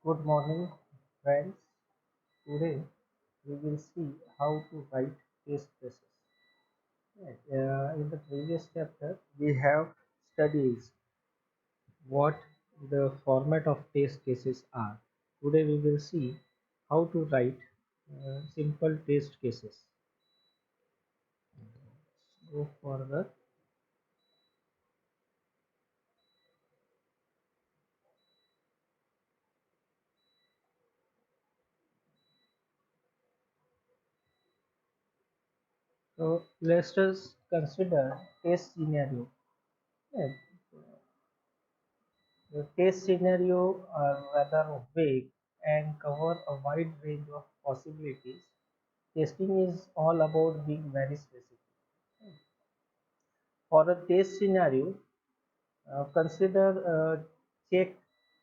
Good morning, friends. Today we will see how to write test cases. Right. In the previous chapter, we have studied what the format of test cases are. Today we will see how to write simple test cases. Go further. So let's just consider test scenario. Right. The test scenario are rather vague and cover a wide range of possibilities. Testing is all about being very specific. For a test scenario, consider check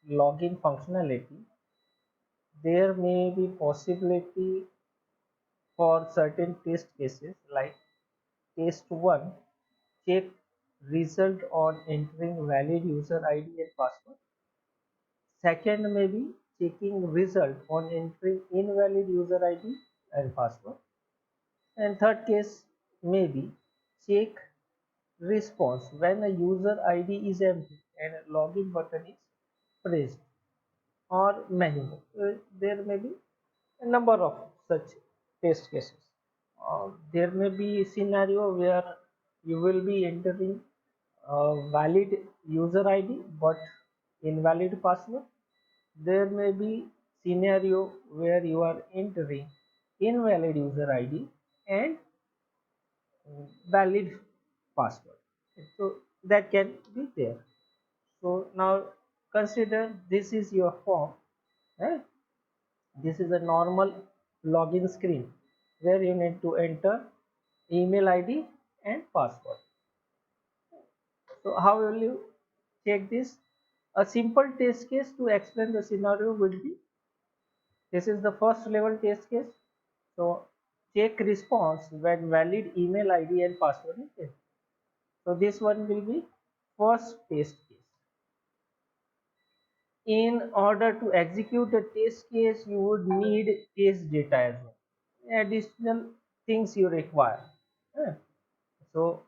login functionality. There may be possibility for certain test cases like test 1, check result on entering valid user ID and password. Second may be checking result on entering invalid user ID and password. And third case may be check response when a user ID is empty and a login button is pressed or menu. There may be a number of such test cases. There may be a scenario where you will be entering a valid user ID but invalid password. There may be scenario where you are entering invalid user ID and valid password. So that can be there. So now consider this is your form, right? This is a normal login screen where you need to enter email ID and password. So how will you check this? A simple test case to explain the scenario will be, this is the first level test case. So check response when valid email ID and password is there. So this one will be first test case. In order to execute a test case, you would need test data as well. Additional things you require. Eh, So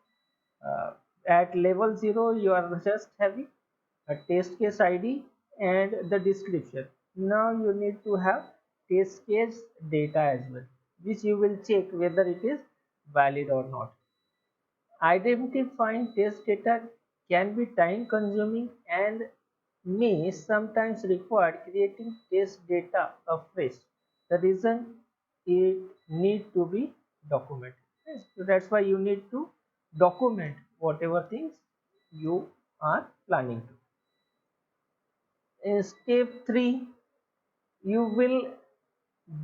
uh, at level 0, you are just having a test case ID and the description. Now you need to have test case data as well, which you will check whether it is valid or not. Identifying test data can be time consuming and may sometimes require creating test data afresh. The reason it need to be documented. Yes, so that's why you need to document whatever things you are planning to. In step 3, you will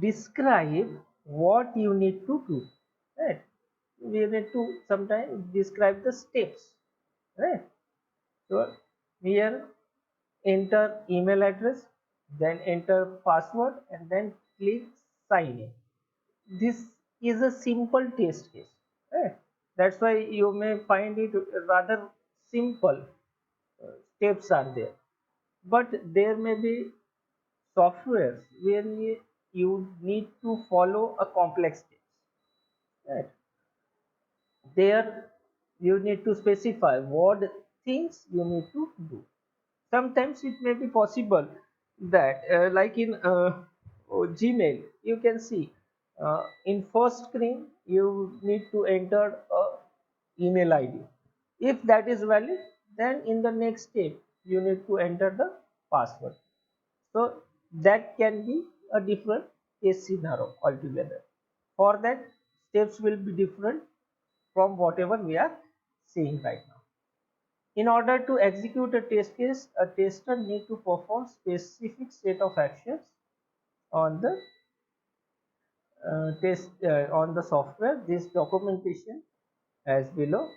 describe what you need to do. Right? We need to sometimes describe the steps. Right? So here enter email address, then enter password and then click sign in. This is a simple test case. Right? That's why you may find it rather simple. Steps are there, but there may be softwares where you need to follow a complex steps. Right? There you need to specify what things you need to do. Sometimes it may be possible that like in Gmail you can see in first screen you need to enter a email ID. If that is valid, then in the next step you need to enter the password. So that can be a different case scenario altogether. For that, steps will be different from whatever we are seeing right now. In order to execute a test case, a tester need to perform specific set of actions on the test on the software. This documentation as below.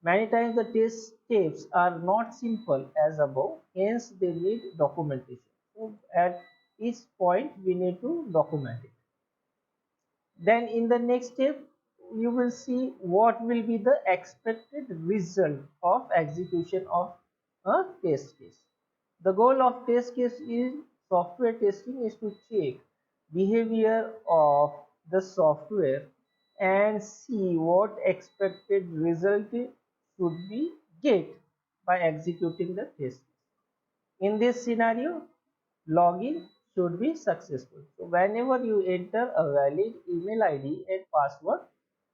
Many times the test steps are not simple as above, hence they need documentation. So at each point we need to document it. Then in the next step you will see what will be the expected result of execution of a test case. The goal of test case is Software testing is to check behavior of the software and see what expected result should be get by executing the test. In this scenario, login should be successful. So whenever you enter a valid email ID and password,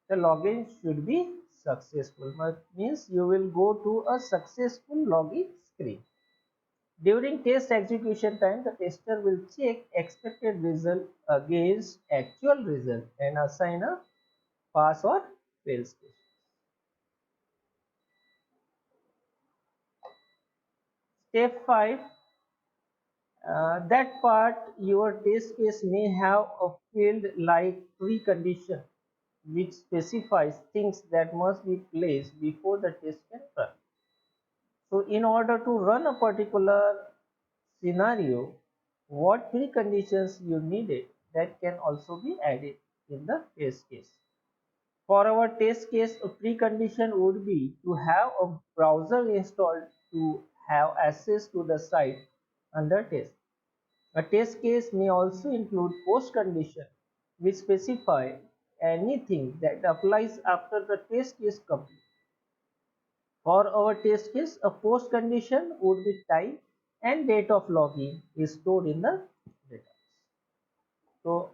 the login should be successful. That means you will go to a successful login screen. During test execution time, the tester will check expected result against actual result and assign a pass or fail state. Step 5, that part your test case may have a field like precondition which specifies things that must be placed before the test can run. So in order to run a particular scenario, what preconditions you needed that can also be added in the test case. For our test case, a precondition would be to have a browser installed to have access to the site under test. A test case may also include post condition which specify anything that applies after the test is complete. For our test case, a post condition would be time and date of login is stored in the database. So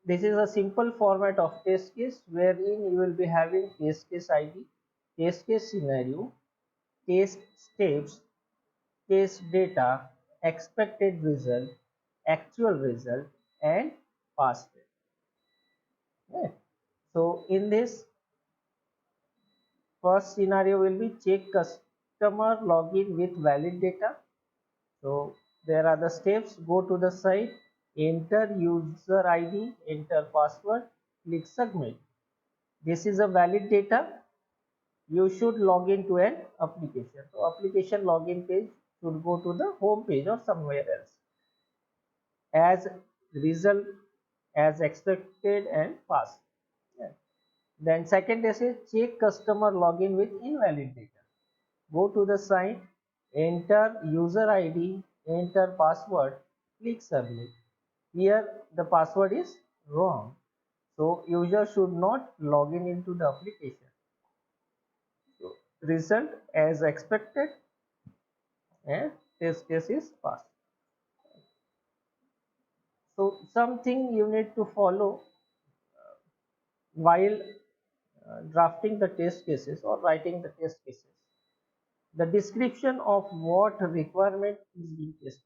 this is a simple format of test case wherein you will be having test case ID, test case scenario, test steps, test data, expected result, actual result, and past rate. Okay. So in this first scenario will be check customer login with valid data. So there are the steps. Go to the site, enter user ID, enter password, click submit. This is a valid data. You should log into an application. So application login page should go to the home page or somewhere else. As result as expected and passed. Yeah. Then second is check customer login with invalid data. Go to the site, enter user ID, enter password, click submit. Here the password is wrong. So user should not log in into the application. So result as expected and test case is passed. So something you need to follow while drafting the test cases or writing the test cases. The description of what requirement is being tested,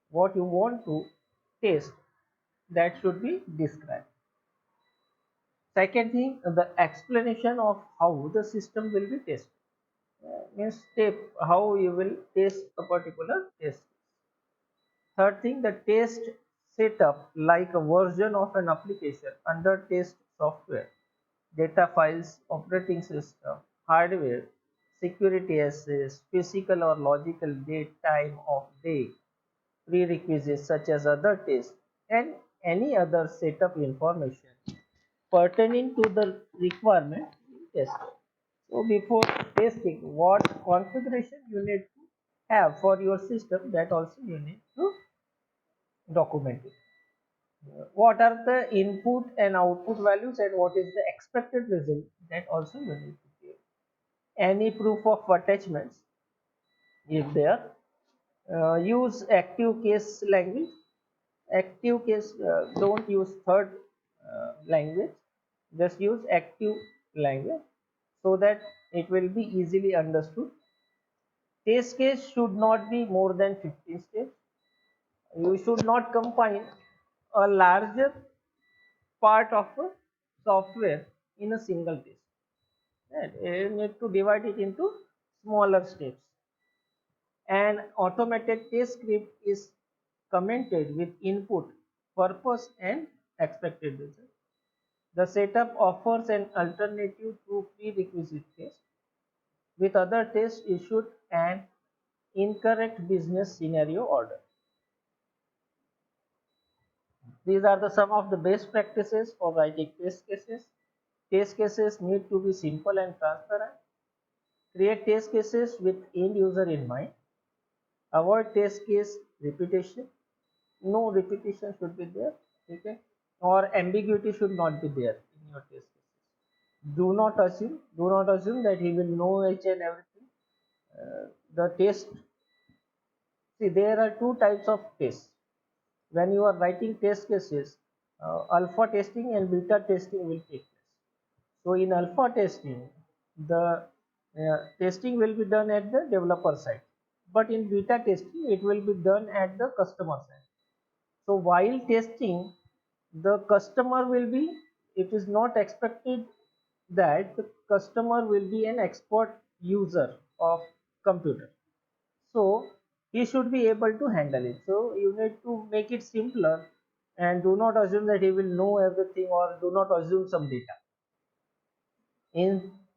what you want to test, that should be described. Second thing, the explanation of how the system will be tested. Means step how you will test a particular test. Third thing, the test setup like a version of an application under test software, data files, operating system, hardware, security access, physical or logical date, time of day, prerequisites such as other tests, and any other setup information pertaining to the requirement test. So before testing, what configuration you need to have for your system, that also you need to document it. What are the input and output values and what is the expected result, that also you need to give. Any proof of attachments if there. Use active case language. Active case, don't use third language, just use active language so that it will be easily understood. Test case should not be more than 15 steps. You should not combine a larger part of a software in a single test. Right? You need to divide it into smaller steps. An automated test script is commented with input, purpose, and expected result. The setup offers an alternative to prerequisite test. With other tests issued an incorrect business scenario order. These are some of the best practices for writing test cases. Test cases need to be simple and transparent. Create test cases with end user in mind. Avoid test case repetition. no repetition should be there. Okay, or ambiguity should not be there in your test cases. Do not assume that he will know each and everything. The test, see, there are two types of tests when you are writing test cases. Alpha testing and beta testing will take place. So in alpha testing, the testing will be done at the developer side, but in beta testing it will be done at the customer side. So while testing, the customer will be, it is not expected that the customer will be an expert user of computer, so he should be able to handle it. So you need to make it simpler, and do not assume that he will know everything, or do not assume some data.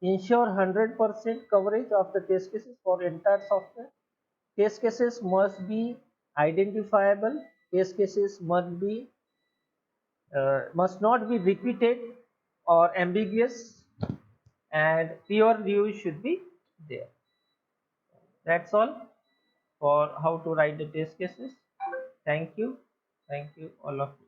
Ensure 100% coverage of the test cases for entire software. Test cases must be identifiable. Test cases must not be repeated or ambiguous, and peer review should be there. That's all for how to write the test cases. Thank you. Thank you all of you.